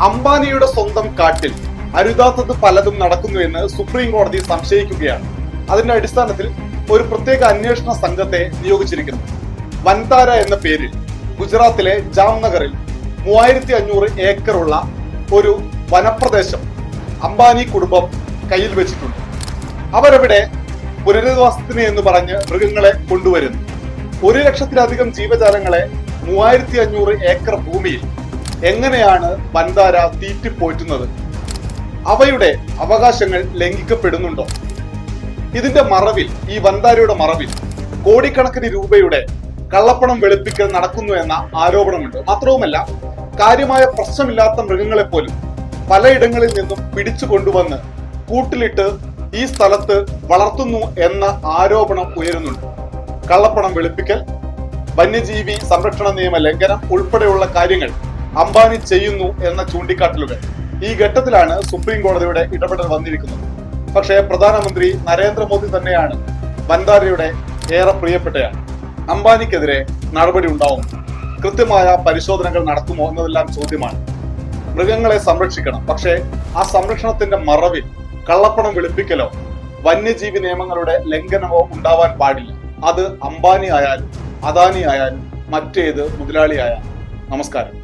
അംബാനിയുടെ സ്വന്തം കാട്ടിൽ അരുതാത്തത് പലതും നടക്കുന്നുവെന്ന് സുപ്രീം കോടതി സംശയിക്കുകയാണ്. അതിന്റെ അടിസ്ഥാനത്തിൽ ഒരു പ്രത്യേക അന്വേഷണ സംഘത്തെ നിയോഗിച്ചിരിക്കുന്നു. വൻതാര എന്ന പേരിൽ ഗുജറാത്തിലെ ജാംനഗറിൽ 3500 ഏക്കറുള്ള ഒരു വനപ്രദേശം അംബാനി കുടുംബം കയ്യിൽ വെച്ചിട്ടുണ്ട്. അവരവിടെ പുനരധിവാസത്തിന് എന്ന് പറഞ്ഞ് മൃഗങ്ങളെ കൊണ്ടുവരുന്നു. 1 ലക്ഷത്തിലധികം ജീവജാലങ്ങളെ 3500 ഏക്കർ ഭൂമിയിൽ എങ്ങനെയാണ് വൻതാര തീറ്റിപ്പോറ്റുന്നത്? അവയുടെ അവകാശങ്ങൾ ലംഘിക്കപ്പെടുന്നുണ്ടോ? ഇതിന്റെ മറവിൽ, ഈ വൻതാരയുടെ മറവിൽ കോടിക്കണക്കിന് രൂപയുടെ കള്ളപ്പണം വെളുപ്പിക്കൽ നടക്കുന്നു എന്ന ആരോപണമുണ്ട്. മാത്രവുമല്ല, കാര്യമായ പ്രശ്നമില്ലാത്ത മൃഗങ്ങളെ പോലും പലയിടങ്ങളിൽ നിന്നും പിടിച്ചു കൊണ്ടുവന്ന് കൂട്ടിലിട്ട് ഈ സ്ഥലത്ത് വളർത്തുന്നു എന്ന ആരോപണം ഉയരുന്നുണ്ട്. കള്ളപ്പണം വെളുപ്പിക്കൽ, വന്യജീവി സംരക്ഷണ നിയമ ലംഘനം ഉൾപ്പെടെയുള്ള കാര്യങ്ങൾ അംബാനി ചെയ്യുന്നു എന്ന ചൂണ്ടിക്കാട്ടലുകൾ. ഈ ഘട്ടത്തിലാണ് സുപ്രീം കോടതിയുടെ ഇടപെടൽ വന്നിരിക്കുന്നത്. പക്ഷേ പ്രധാനമന്ത്രി നരേന്ദ്രമോദി തന്നെയാണ് വൻതാരയുടെ ഏറെ പ്രിയപ്പെട്ടയാൾ. അംബാനിക്കെതിരെ നടപടി ഉണ്ടാവും, കൃത്യമായ പരിശോധനകൾ നടത്തുമോ എന്നതെല്ലാം ചോദ്യമാണ്. മൃഗങ്ങളെ സംരക്ഷിക്കണം, പക്ഷേ ആ സംരക്ഷണത്തിന്റെ മറവിൽ കള്ളപ്പണം വെളുപ്പിക്കലോ വന്യജീവി നിയമങ്ങളുടെ ലംഘനമോ ഉണ്ടാവാൻ പാടില്ല. അത് അംബാനി ആയാലും അദാനി ആയാലും മറ്റേത് മുതലാളി ആയാലും. നമസ്കാരം.